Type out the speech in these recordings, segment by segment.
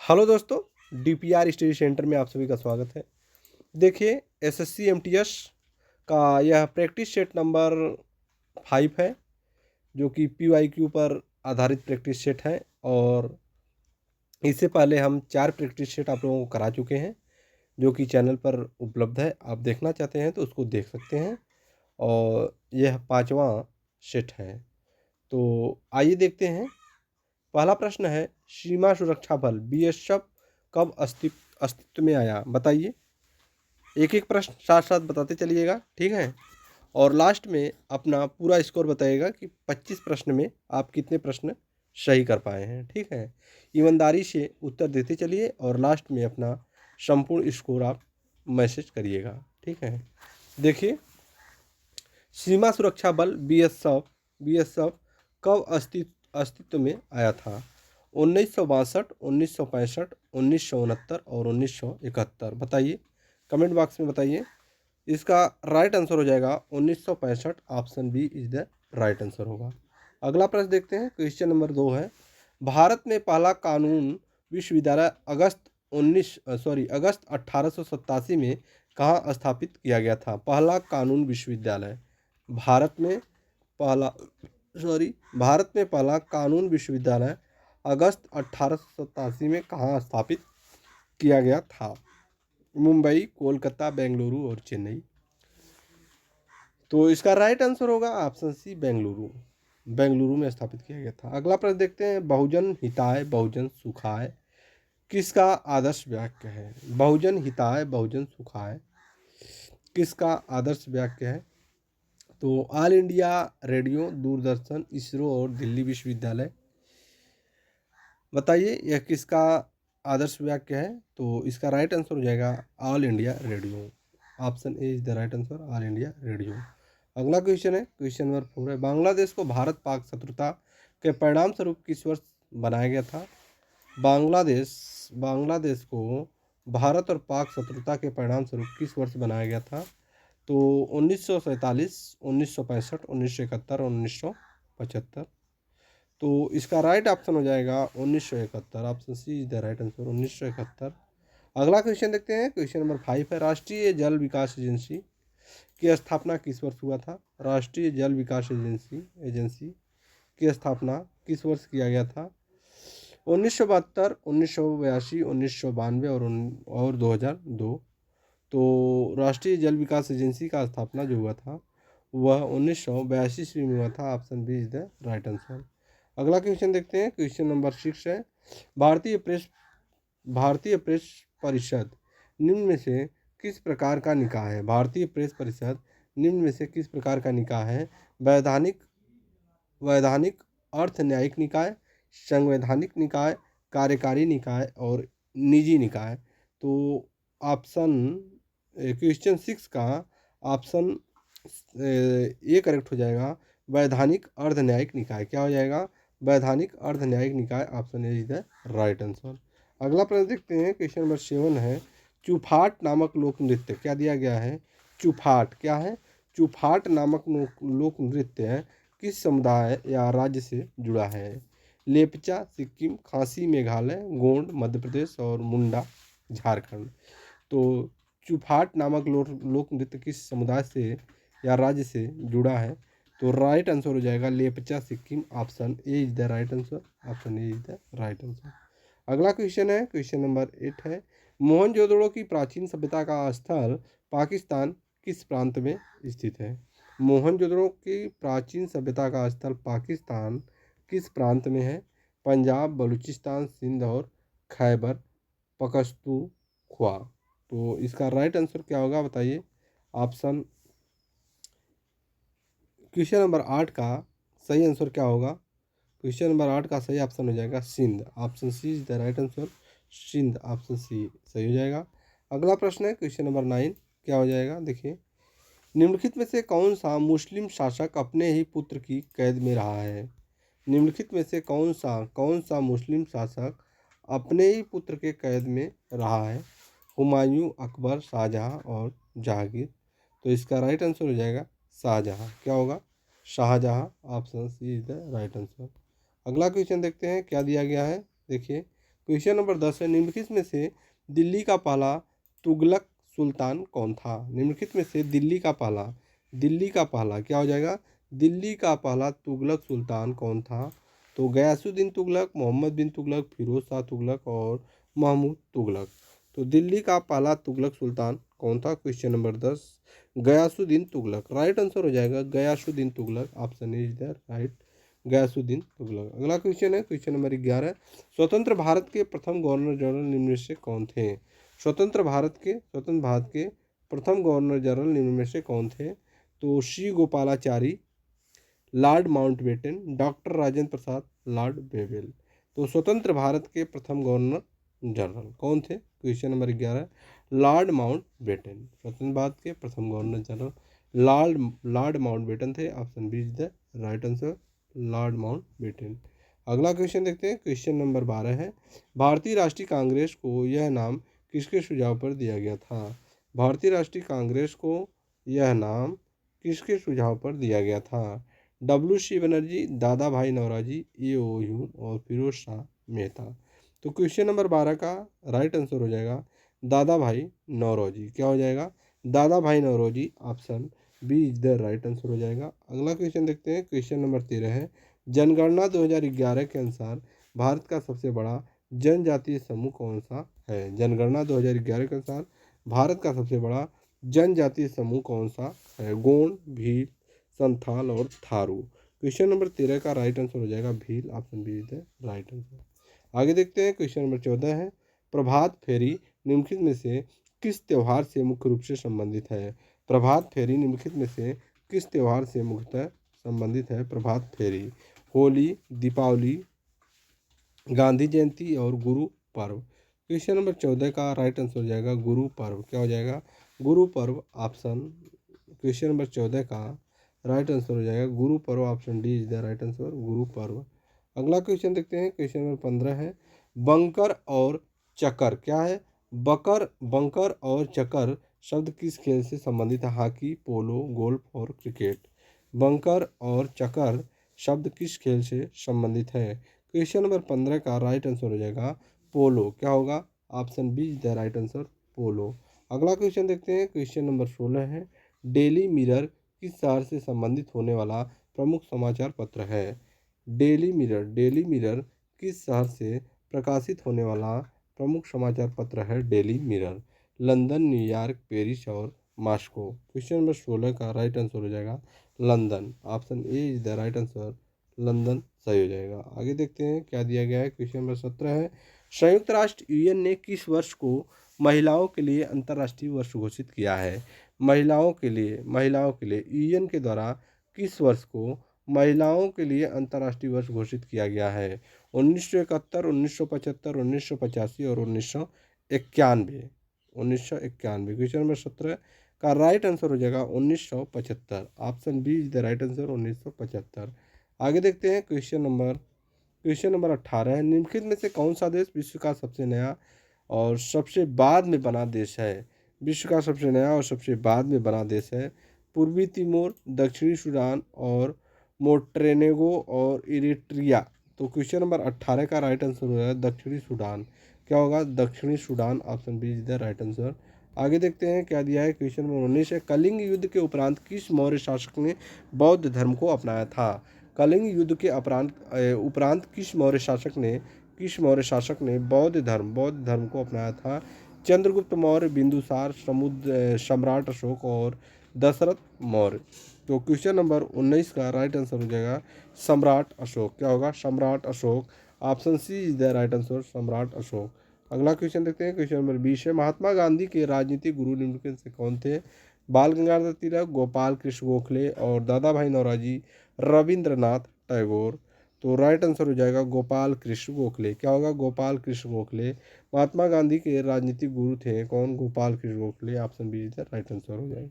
Hello दोस्तों, DPR study centre में आप सभी का स्वागत है। देखिए, एसएससी एमटीएस का यह प्रैक्टिस सेट नंबर 5 है, जो कि पीवाईक्यू पर आधारित प्रैक्टिस सेट है। और इससे पहले हम 4 प्रैक्टिस सेट आप लोगों को करा चुके हैं, जो कि चैनल पर उपलब्ध है। आप देखना चाहते हैं तो उसको देख सकते हैं। और यह 5वां सेट है। तो आइए देखते हैं। पहला प्रश्न है, सीमा सुरक्षा बल बीएसएफ कब अस्तित्व में आया? बताइए। एक एक प्रश्न साथ साथ बताते चलिएगा, ठीक है। और लास्ट में अपना पूरा स्कोर बताइएगा कि 25 प्रश्न में आप कितने प्रश्न सही कर पाए हैं, ठीक है। ईमानदारी से उत्तर देते चलिए और लास्ट में अपना संपूर्ण स्कोर आप मैसेज करिएगा, ठीक है। देखिए, सीमा सुरक्षा बल बीएसएफ कब अस्तित्व में आया था? 1962, 1965, 1969 और 1971। बताइए, कमेंट बॉक्स में बताइए। इसका राइट आंसर हो जाएगा 1965। Option B is the right answer होगा। अगला प्रश्न देखते हैं। क्वेश्चन नंबर 2 है, भारत में पहला कानून विश्वविद्यालय अगस्त 1887 में कहाँ स्थापित किया गया था? पहला कानून विश्वविद्यालय भारत में पहला भारत में पहला कानून विश्वविद्यालय अगस्त 1887 में कहाँ स्थापित किया गया था? मुंबई, कोलकाता, बेंगलुरु और चेन्नई। तो इसका राइट आंसर होगा ऑप्शन सी, बेंगलुरु। बेंगलुरु में स्थापित किया गया था। अगला प्रश्न देखते हैं। बहुजन हिताय बहुजन सुखाय किसका आदर्श वाक्य है? बहुजन हिताय बहुजन सुखाय किसका आदर्श वाक्य है? तो all India radio, Doordarshan, ISRO और दिल्ली विश्वविद्यालय। बताइए, यह किसका आदर्श वाक्य है? तो इसका राइट आंसर हो जाएगा all India radio. Option A is the right answer, all India radio. अगला क्वेश्चन है, क्वेश्चन नंबर 4 है, बांग्लादेश को भारत पाक शत्रुता के परिणाम स्वरूप किस वर्ष बनाया गया था? बांग्लादेश को भारत और पाक शत्रुता के परिणाम स्वरूप किस वर्ष बनाया गया था? तो 1947, 1965, 1971 और 1975। तो इसका राइट ऑप्शन हो जाएगा 1971। Option C is the right answer, 1971। अगला क्वेश्चन देखते हैं। क्वेश्चन नंबर 5 है, राष्ट्रीय जल विकास एजेंसी की स्थापना किस वर्ष हुआ था? राष्ट्रीय जल विकास एजेंसी की स्थापना किस वर्ष किया गया था? 1972, 1982, 1992 और 2002। तो राष्ट्रीय जल विकास एजेंसी का स्थापना जो हुआ था वह 1982 ईस्वी में हुआ था। Option B is the right answer. अगला क्वेश्चन देखते हैं। क्वेश्चन नंबर 6 है, भारतीय प्रेस परिषद निम्न में से किस प्रकार का निकाय है? भारतीय प्रेस परिषद निम्न में से किस प्रकार का निकाय है? वैधानिक, अर्थ न्यायिक निकाय, संवैधानिक निकाय, कार्यकारी निकाय और निजी निकाय। तो ऑप्शन क्वेश्चन 6 का ऑप्शन ए करेक्ट हो जाएगा, वैधानिक अर्ध न्यायिक निकाय। क्या हो जाएगा? वैधानिक अर्ध न्यायिक निकाय। Option A is the right answer. अगला प्रश्न देखते हैं। क्वेश्चन नंबर 7 है, चुफाट नामक लोक नृत्य क्या दिया गया है? चुफाट क्या है? चुफाट नामक लोक नृत्य किस समुदाय या राज्य से जुड़ा है? लेपचा सिक्किम, खासी मेघालय, गोंड मध्य प्रदेश और मुंडा झारखंड। तो चुफाट नामक लोक नृत्य किस समुदाय से या राज्य से जुड़ा है? तो राइट आंसर हो जाएगा Lepcha Sikkim. Option A is the right answer, option A is the right answer. अगला क्वेश्चन है, क्वेश्चन नंबर 8 है, मोहनजोदड़ो की प्राचीन सभ्यता का स्थल पाकिस्तान किस प्रांत में स्थित है? मोहनजोदड़ो की प्राचीन सभ्यता का स्थल पाकिस्तान किस प्रांत में है? पंजाब, बलूचिस्तान, सिंध और खैबर पख्तूनख्वा। तो इसका राइट आंसर क्या होगा? बताइए। ऑप्शन क्वेश्चन नंबर 8 का सही आंसर क्या होगा? क्वेश्चन नंबर 8 का सही ऑप्शन हो जाएगा Sindh. Option C is the right answer, Sindh. Option C सही हो जाएगा। अगला प्रश्न है, क्वेश्चन नंबर 9 क्या हो जाएगा? देखिए, निम्नलिखित में से कौन सा मुस्लिम शासक अपने ही पुत्र की कैद में रहा है? निम्नलिखित में से कौन सा मुस्लिम शासक अपने ही पुत्र के कैद में रहा है? हुमायूं, अकबर, शाहजहां और जहांगीर। तो इसका राइट आंसर हो जाएगा शाहजहां। क्या होगा? Shahjahan. Option C is the right answer. अगला क्वेश्चन देखते हैं क्या दिया गया है। देखिए, क्वेश्चन नंबर 10 है, निम्नलिखित में से दिल्ली का पहला तुगलक सुल्तान कौन था? निम्नलिखित में से दिल्ली का पहला क्या हो जाएगा? दिल्ली का पहला तुगलक सुल्तान कौन था? तो गयासुद्दीन तुगलक, मोहम्मद बिन तुगलक, फिरोज शाह तुगलक और महमूद तुगलक। तो दिल्ली का पहला तुगलक सुल्तान कौन था? Question number 10 Ghiyasuddin Tughlaq. Right answer हो जाएगा Ghiyasuddin Tughlaq. Option is the right, Ghiyasuddin Tughlaq. अगला क्वेश्चन है क्वेश्चन नंबर 11, स्वतंत्र भारत के प्रथम गवर्नर जनरल निम्न में से कौन थे? स्वतंत्र भारत के प्रथम गवर्नर जनरल निम्न में से कौन थे? तो Shri Gopalachari, lord Mountbatten, doctor Rajendra Prasad, lord Wavell. तो स्वतंत्र भारत के प्रथम गवर्नर जनरल कौन थे? Question number 11 lord Mountbatten. स्वतंत्र भारत के प्रथम गवर्नर जनरल लॉर्ड माउंटबेटन थे। Option B is the right answer, lord Mountbatten. अगला क्वेश्चन देखते हैं, क्वेश्चन नंबर 12 है, भारतीय राष्ट्रीय कांग्रेस को यह नाम किसके सुझाव पर दिया गया था? भारतीय राष्ट्रीय कांग्रेस को यह नाम किसके सुझाव पर दिया गया था? WC बनर्जी, दादा भाई नौरोजी, A.O. ह्यूम और फिरोज शाह मेहता। तो क्वेश्चन नंबर 12 का राइट आंसर हो जाएगा दादा भाई नौरोजी। क्या हो जाएगा? Dadabhai Naoroji. Option B is the right answer हो जाएगा। अगला क्वेश्चन देखते हैं, क्वेश्चन नंबर 13 है, जनगणना 2011 के अनुसार भारत का सबसे बड़ा जनजातीय समूह कौन सा है? जनगणना 2011 के अनुसार भारत का सबसे बड़ा जनजातीय समूह कौन सा है? गोंड, भील, संथाल और थारू। क्वेश्चन नंबर 13 का राइट आंसर हो जाएगा Bhil. Option B is the right answer. आगे देखते हैं, क्वेश्चन नंबर 14 है, प्रभात फेरी निम्नलिखित में से किस त्यौहार से मुख्य रूप से संबंधित है? प्रभात फेरी निम्नलिखित में से किस त्यौहार से मुख्यतः संबंधित है? प्रभात फेरी होली, दीपावली, गांधी जयंती और गुरु पर्व। क्वेश्चन नंबर 14 का राइट आंसर हो जाएगा गुरु पर्व। क्या हो जाएगा? Guru Parv. Option question number 14 का राइट आंसर हो जाएगा Guru Parv. Option D is the right answer, Guru Parv. अगला क्वेश्चन देखते हैं, क्वेश्चन नंबर 15 है, बंकर और चक्कर क्या है? बंकर और चक्कर शब्द किस खेल से संबंधित है? हॉकी, पोलो, गोल्फ और क्रिकेट। बंकर और चक्कर शब्द किस खेल से संबंधित है? क्वेश्चन नंबर 15 का राइट आंसर हो जाएगा पोलो। क्या होगा? Option B is the right answer, polo. अगला क्वेश्चन देखते हैं, क्वेश्चन नंबर 16 है, डेली मिरर किस शहर से संबंधित होने वाला प्रमुख समाचार पत्र है? डेली मिरर किस शहर से प्रकाशित होने वाला प्रमुख समाचार पत्र है? Daily mirror. London, New York, Paris और मॉस्को। क्वेश्चन नंबर 16 का राइट आंसर हो जाएगा London. Option A is the right answer, London सही हो जाएगा। आगे देखते हैं क्या दिया गया है। क्वेश्चन नंबर 17 है, संयुक्त राष्ट्र यूएन ने किस वर्ष को महिलाओं के लिए अंतर्राष्ट्रीय वर्ष घोषित किया है? महिलाओं के लिए यूएन के द्वारा किस वर्ष को महिलाओं के लिए अंतर्राष्ट्रीय वर्ष घोषित किया गया है? 1971, 1975, 1985 और 1991। 1991। क्वेश्चन नंबर 17 का राइट आंसर हो जाएगा 1975। Option B is the right answer, 1975। आगे देखते हैं, क्वेश्चन नंबर 18 है, निम्नलिखित में से कौन सा देश विश्व का सबसे नया और सबसे बाद में बना देश है? विश्व का सबसे नया और सबसे बाद में बना देश है पूर्वी तिमोर, दक्षिणी सूडान और मोंटेनेग्रो और इरिट्रिया। तो क्वेश्चन नंबर 18 का राइट आंसर हो जाएगा दक्षिणी सूडान। क्या होगा? दक्षिणी Sudan. Option B is the right answer. आगे देखते हैं क्या दिया है। क्वेश्चन नंबर 19 है, कलिंग युद्ध के उपरांत किस मौर्य शासक ने बौद्ध धर्म को अपनाया था? कलिंग युद्ध के उपरांत किस मौर्य शासक ने बौद्ध धर्म को अपनाया था? चंद्रगुप्त मौर्य, बिंदुसार, सम्राट अशोक और दशरथ मौर्य। तो क्वेश्चन नंबर 19 का राइट आंसर हो जाएगा सम्राट अशोक। क्या होगा? सम्राट Ashok. Option C is the right answer, सम्राट अशोक। अगला क्वेश्चन देखते हैं, क्वेश्चन नंबर 20 है, महात्मा गांधी के राजनीतिक गुरु निम्नलिखित से कौन थे? बाल गंगाधर तिलक, गोपाल कृष्ण गोखले और दादा भाई नौरोजी, रविंद्रनाथ टैगोर। तो राइट आंसर हो जाएगा गोपाल कृष्ण गोखले। क्या होगा? गोपाल कृष्ण गोखले महात्मा गांधी के राजनीतिक गुरु थे। कौन? Gopal Krishna Gokhale. Option B is the right answer हो जाएगा।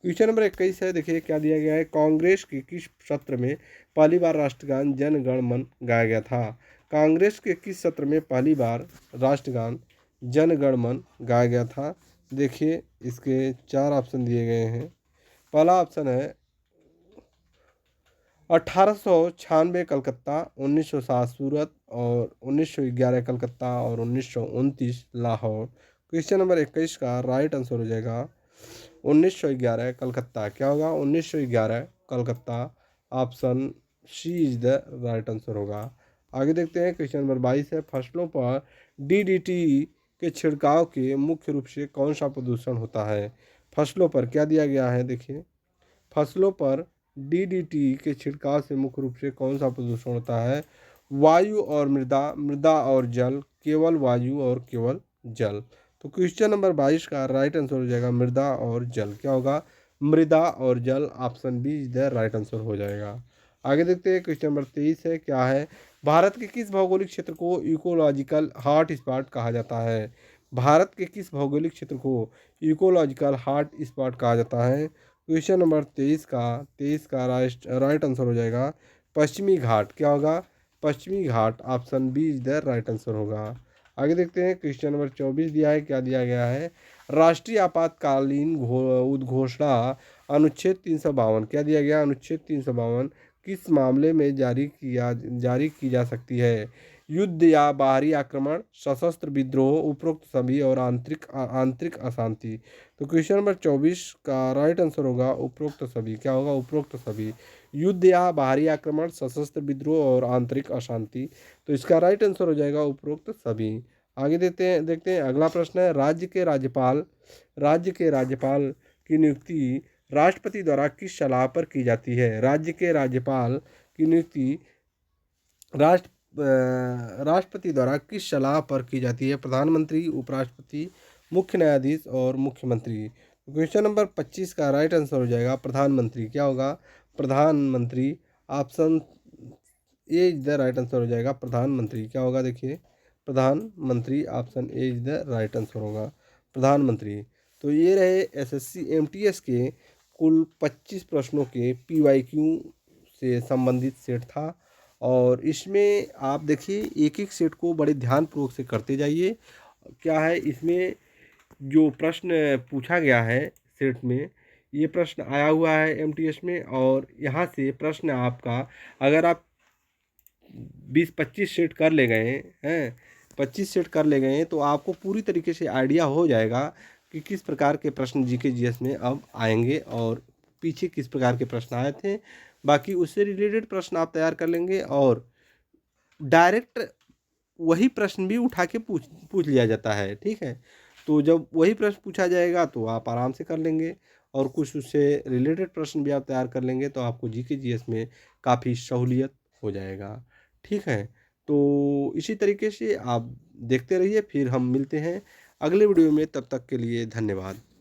क्वेश्चन नंबर 21 है, देखिए क्या दिया गया है, कांग्रेस के किस सत्र में पहली बार राष्ट्रगान जन गण मन गाया गया था? कांग्रेस के किस सत्र में पहली बार राष्ट्रगान जन गण मन गाया गया था? देखिए इसके 4 ऑप्शन दिए गए हैं। पहला ऑप्शन है 1896 कलकत्ता, 1907 सूरत और 1911 कलकत्ता और 1929 लाहौर। क्वेश्चन नंबर 21 का राइट आंसर हो जाएगा 1911 कलकत्ता। क्या होगा? 1911 Calcutta. Option C is the right answer होगा। आगे देखते हैं, क्वेश्चन नंबर 22 है, फसलों पर डीडीटी के छिड़काव के मुख्य रूप से कौन सा प्रदूषण होता है? फसलों पर क्या दिया गया है, देखिए, फसलों पर डीडीटी के छिड़काव से मुख्य रूप से कौन सा प्रदूषण होता है? वायु और मृदा, मृदा और जल, केवल वायु और केवल जल। तो क्वेश्चन नंबर 22 का राइट आंसर हो जाएगा मृदा और जल। क्या होगा? मृदा और जल। Option B is the right answer हो जाएगा। आगे देखते हैं, क्वेश्चन नंबर 23 है, क्या है? भारत के किस भौगोलिक क्षेत्र को इकोलॉजिकल हॉट स्पॉट कहा जाता है? भारत के किस भौगोलिक क्षेत्र को इकोलॉजिकल हॉट स्पॉट कहा जाता है? क्वेश्चन नंबर 23 का राइट आंसर हो जाएगा पश्चिमी घाट। क्या होगा? पश्चिमी घाट। Option B is the right answer होगा। आगे देखते हैं, क्वेश्चन नंबर 24 दिया है, क्या दिया गया है? राष्ट्रीय आपातकालीन उद्घोषणा अनुच्छेद 352। क्या दिया गया? अनुच्छेद 352 किस मामले में जारी की जा सकती है? युद्ध या बाहरी आक्रमण, सशस्त्र विद्रोह, उपरोक्त सभी और आंतरिक अशांति। तो क्वेश्चन नंबर 24 का राइट आंसर होगा उपरोक्त सभी। क्या होगा? उपरोक्त सभी। युद्ध या बाहरी आक्रमण, सशस्त्र विद्रोह और आंतरिक अशांति। तो इसका राइट आंसर हो जाएगा उपरोक्त सभी। आगे देखते हैं अगला प्रश्न है, राज्य के राज्यपाल की नियुक्ति राष्ट्रपति द्वारा किस सलाह पर की जाती है? राज्य के राज्यपाल की नियुक्ति राष्ट्रपति द्वारा किस सलाह पर की जाती है? प्रधानमंत्री, उपराष्ट्रपति, मुख्य न्यायाधीश और मुख्यमंत्री। क्वेश्चन नंबर 25 का राइट आंसर हो जाएगा प्रधानमंत्री। क्या होगा? प्रधानमंत्री। Option A is the right answer हो जाएगा प्रधानमंत्री। क्या होगा? देखिए, प्रधानमंत्री। Option A is the right answer होगा प्रधानमंत्री। तो ये रहे एसएससी एमटीएस के कुल 25 प्रश्नों के पीवाईक्यू से संबंधित सेट था। और इसमें आप देखिए एक एक सेट को बड़े ध्यानपूर्वक से करते जाइए। क्या है इसमें जो प्रश्न पूछा गया है सेट में, ये प्रश्न आया हुआ है एमटीएस में, और यहाँ से प्रश्न आपका अगर आप 20-25 सेट कर ले गए हैं, 25 सेट कर ले गए हैं, तो आपको पूरी तरीके से आइडिया हो जाएगा कि किस प्रकार के प्रश्न जीके जीएस में अब आएंगे और पीछे किस प्रकार के प्रश्न आए थे। बाकी उससे रिलेटेड प्रश्न आप तैयार कर लेंगे और डायरेक्ट वही प्रश्न भी उठा के पूछ लिया जाता है। ठीक है, तो जब वही प्रश्न पूछा जाएगा तो आप आराम से कर लेंगे, और कुछ उससे रिलेटेड प्रश्न भी आप तैयार कर लेंगे तो आपको जीके जीएस में काफ़ी सहूलियत हो जाएगा। ठीक है, तो इसी तरीके से आप देखते रहिए। फिर हम मिलते हैं अगले वीडियो में, तब तक के लिए धन्यवाद।